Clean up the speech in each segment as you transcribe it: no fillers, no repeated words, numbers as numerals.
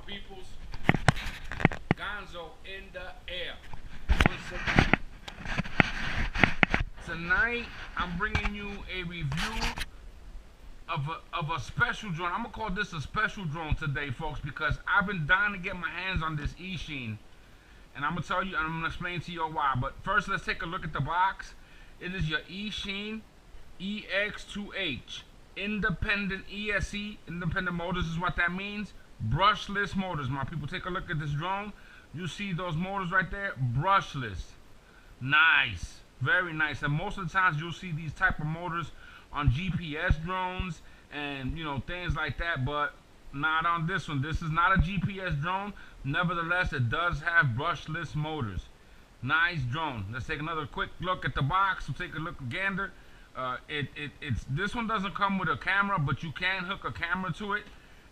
peoples. Gonzo in the air. Once again. Tonight, I'm bringing you a review of a special drone. I'm going to call this a special drone today, folks, because I've been dying to get my hands on this eachine. And I'm going to tell you, and I'm going to explain to you why. But first, let's take a look at the box. It is your eachine EX2H. Independent ESC, independent motors is what that means. Brushless motors. My people, take a look at this drone. You see those motors right there? Brushless. Nice. Very nice. And most of the times you'll see these type of motors on GPS drones and, you know, things like that, but not on this one. This is not a GPS drone. Nevertheless, it does have brushless motors. Nice drone. Let's take another quick look at the box. We'll take a look at gander. It's this one doesn't come with a camera, but you can hook a camera to it.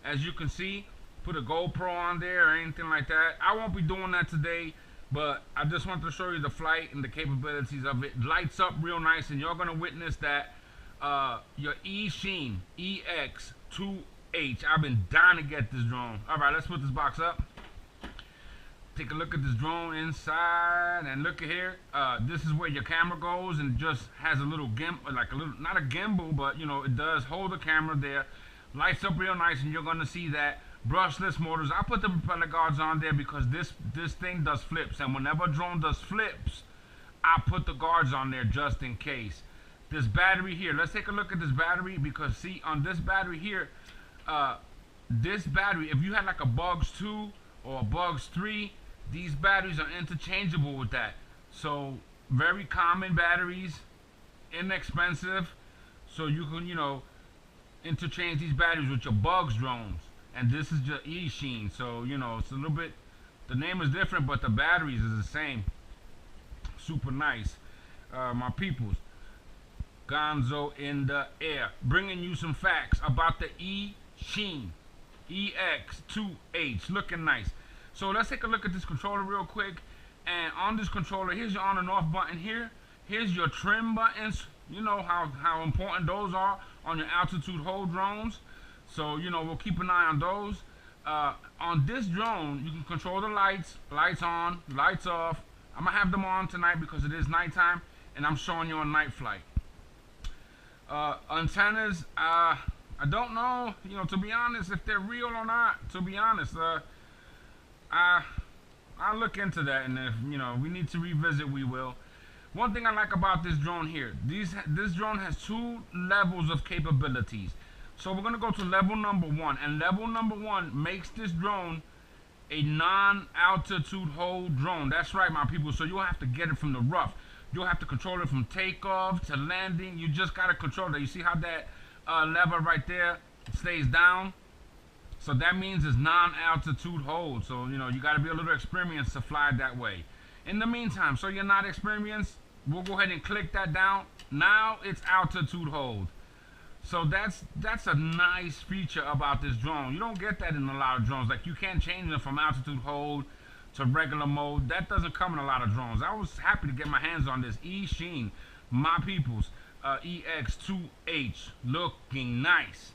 As you can see, put a GoPro on there or anything like that. I won't be doing that today, but I just want to show you the flight and the capabilities of it. Lights up real nice, and you're gonna witness that your eachine EX2H. I've been dying to get this drone. All right, let's put this box up. Take a look at this drone inside, and look at here. This is where your camera goes, and it just has a little gimbal, like a little, not a gimbal, but you know, it does hold the camera there. Lights up real nice, and you're gonna see that brushless motors. I put the propeller guards on there because this thing does flips, and whenever a drone does flips, I put the guards on there just in case. This battery here, let's take a look at this battery, because see, on this battery here, this battery, if you had like a Bugs 2 or a Bugs 3, these batteries are interchangeable with that. So very common batteries, inexpensive, so you can, you know, interchange these batteries with your Bugs drones. And this is your eachine, so you know, it's a little bit, the name is different, but the batteries is the same. Super nice. My peoples, Gonzo in the air, bringing you some facts about the eachine EX2H. Looking nice. So let's take a look at this controller real quick. And on this controller, here's your on and off button here. Here's your trim buttons. You know how important those are on your altitude hold drones. So, you know, we'll keep an eye on those. On this drone, you can control the lights. Lights on, lights off. I'm going to have them on tonight because it is nighttime. And I'm showing you a night flight. Antennas, I don't know, you know, to be honest, if they're real or not. To be honest, I'll look into that, and if, you know, we need to revisit, we will. One thing I like about this drone here, this drone has 2 levels of capabilities. So we're going to go to level number 1, and level number 1 makes this drone a non-altitude hold drone. That's right, my people. So you'll have to get it from the rough. You'll have to control it from takeoff to landing. You just got to control it. You see how that lever right there stays down? So that means it's non-altitude hold. So, you know, you got to be a little experienced to fly that way. In the meantime, so you're not experienced, we'll go ahead and click that down. Now it's altitude hold. So that's a nice feature about this drone. You don't get that in a lot of drones. Like, you can't change it from altitude hold to regular mode. That doesn't come in a lot of drones. I was happy to get my hands on this eachine, my people's EX2H. Looking nice.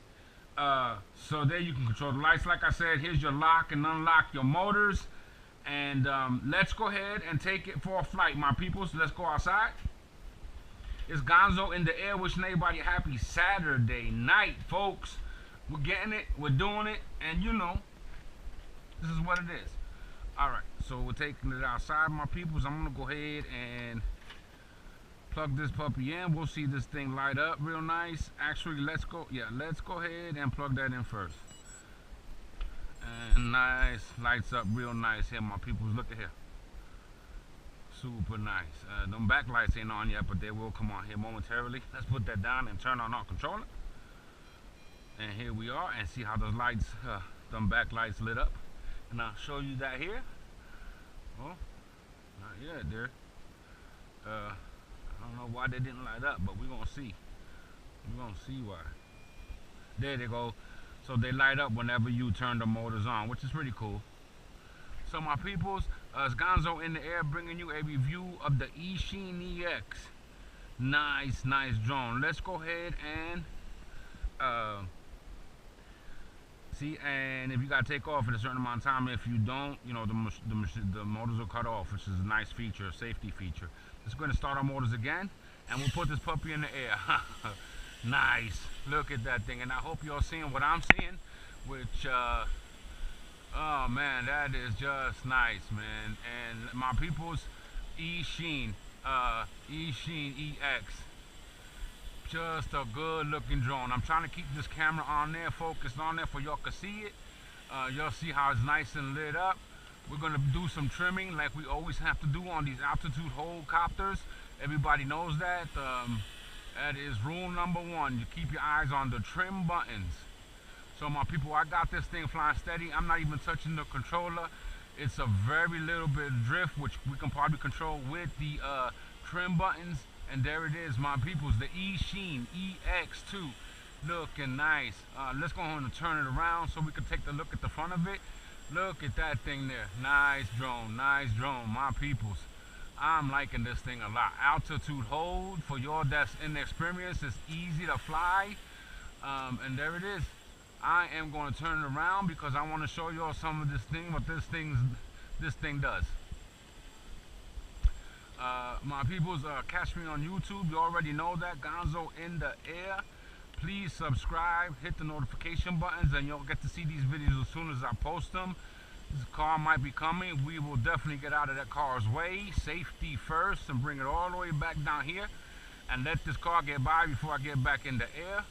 So there you can control the lights. Like I said, here's your lock and unlock your motors. And let's go ahead and take it for a flight, my peoples. Let's go outside. It's Gonzo in the air, wishing everybody a happy Saturday night, folks. We're getting it, we're doing it, and you know, this is what it is. Alright, so we're taking it outside, my peoples. I'm going to go ahead and plug this puppy in. We'll see this thing light up real nice. Actually, let's go ahead and plug that in first. And nice, lights up real nice here, my peoples. Look at here. Super nice. Them backlights ain't on yet, but they will come on here momentarily. Let's put that down and turn on our controller. And here we are, and see how those lights, them backlights lit up. And I'll show you that here. Oh, not yet there. I don't know why they didn't light up, but we're gonna see. We're gonna see why. There they go. So they light up whenever you turn the motors on, which is pretty cool. So my peoples, it's Gonzo in the air, bringing you a review of the eachine EX. Nice, nice drone. Let's go ahead and See, and if you gotta take off at a certain amount of time, if you don't, you know the motors will cut off, which is a nice feature, a safety feature. Just going to start our motors again, and we'll put this puppy in the air. Nice. Look at that thing, and I hope you're seeing what I'm seeing, which oh man, that is just nice, man. And my people's eachine, eachine EX. Just a good looking drone. I'm trying to keep this camera on there, focused on there for y'all can see it. Y'all see how it's nice and lit up. We're gonna do some trimming like we always have to do on these altitude hold copters. Everybody knows that. That is rule number one. You keep your eyes on the trim buttons. So my people, I got this thing flying steady. I'm not even touching the controller. It's a very little bit of drift, which we can probably control with the trim buttons. And there it is, my peoples, the eachine EX2, looking nice. Let's go ahead and turn it around so we can take a look at the front of it. Look at that thing there. Nice drone, my peoples. I'm liking this thing a lot. Altitude hold, for y'all that's inexperienced, it's easy to fly. And there it is. I am going to turn it around because I want to show y'all some of this thing, what this thing does. My peoples, catch me on YouTube. You already know that. Gonzo in the air. Please subscribe, hit the notification buttons, and you'll get to see these videos as soon as I post them. This car might be coming. We will definitely get out of that car's way. Safety first, and bring it all the way back down here, and let this car get by before I get back in the air.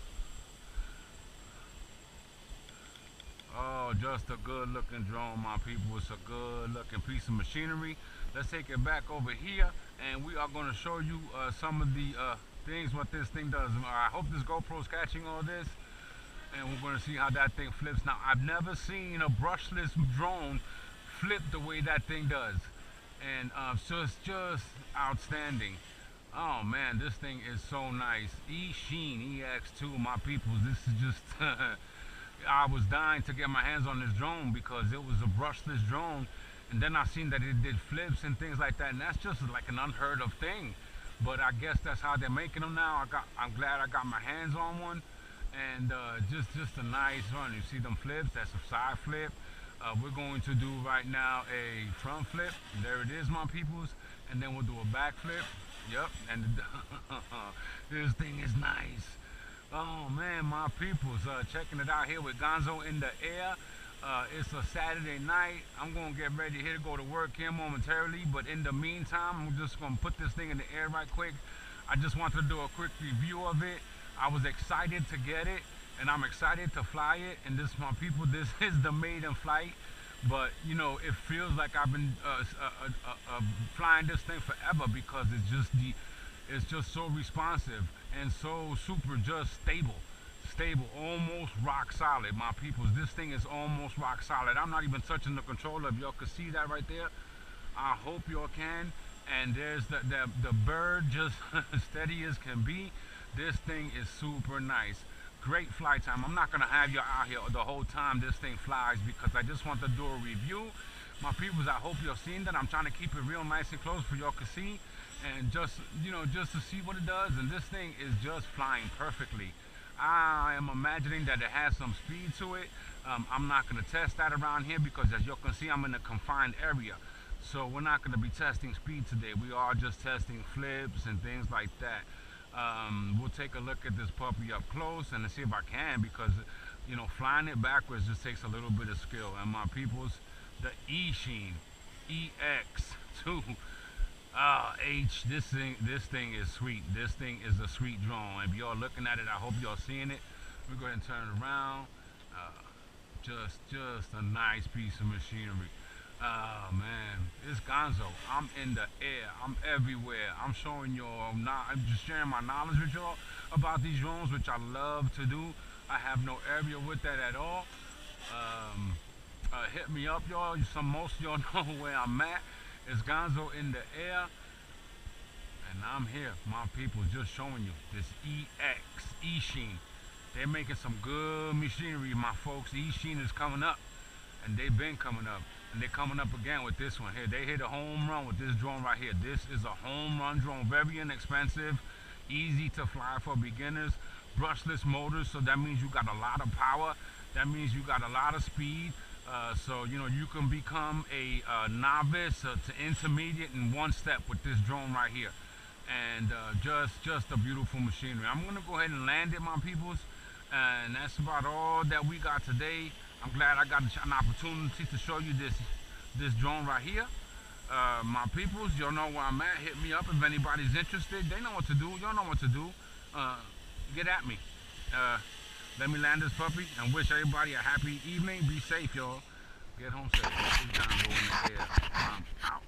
Oh, just a good looking drone, my people. It's a good looking piece of machinery. Let's take it back over here, and we are going to show you some of the things what this thing does. I hope this GoPro's catching all this, and we're going to see how that thing flips. Now, I've never seen a brushless drone flip the way that thing does, and so it's just outstanding. Oh man, this thing is so nice. eachine EX2, my people. This is just I was dying to get my hands on this drone because it was a brushless drone, and then I seen that it did flips and things like that, and that's just like an unheard of thing. But I guess that's how they're making them now. I'm glad I got my hands on one, and just a nice one. You see them flips? That's a side flip. We're going to do right now a front flip. There it is, my peoples, and then we'll do a back flip. Yep, and this thing is nice. Oh man, my peoples, checking it out here with Gonzo in the air. It's a Saturday night. I'm going to get ready here to go to work here momentarily, but in the meantime, I'm just going to put this thing in the air right quick. I just wanted to do a quick review of it. I was excited to get it, and I'm excited to fly it. And this, my people, this is the maiden flight. But, you know, it feels like I've been flying this thing forever because it's just so responsive and so super just stable, almost rock solid, my peoples. This thing is almost rock solid. I'm not even touching the controller. If y'all can see that right there, I hope y'all can. And there's the bird, just steady as can be. This thing is super nice. Great flight time. I'm not gonna have y'all out here the whole time this thing flies because I just want to do a review. My peoples, I hope you're seeing that. I'm trying to keep it real nice and close for y'all can see, and just, you know, just to see what it does. And this thing is just flying perfectly. I am imagining that it has some speed to it. I'm not going to test that around here because, as you can see, I'm in a confined area. So we're not going to be testing speed today. We are just testing flips and things like that. We'll take a look at this puppy up close and see if I can, because, you know, flying it backwards just takes a little bit of skill. And my peoples, the eachine EX2. This thing is sweet. This thing is a sweet drone. If y'all looking at it, I hope y'all seeing it. We're going to turn it around. Just a nice piece of machinery. Oh man, it's Gonzo. I'm in the air. I'm everywhere. I'm showing y'all. I'm just sharing my knowledge with y'all about these drones, which I love to do. I have no area with that at all. Hit me up, y'all. Most of y'all know where I'm at. It's Gonzo in the air, and I'm here, my people, just showing you this eachine. They're making some good machinery, my folks. eachine is coming up, and they've been coming up, and they're coming up again with this one here. They hit a home run with this drone right here. This is a home run drone, very inexpensive, easy to fly for beginners, brushless motors, so that means you got a lot of power That means you got a lot of speed. So you know you can become a novice to intermediate in one step with this drone right here, and just a beautiful machinery. I'm gonna go ahead and land it, my peoples, and that's about all that we got today. I'm glad I got an opportunity to show you this drone right here. My peoples, y'all know where I'm at. Hit me up if anybody's interested. They know what to do. Y'all know what to do. Get at me. Uh, Let me land this puppy and wish everybody a happy evening. Be safe, y'all. Get home safe. Go in the air. Out.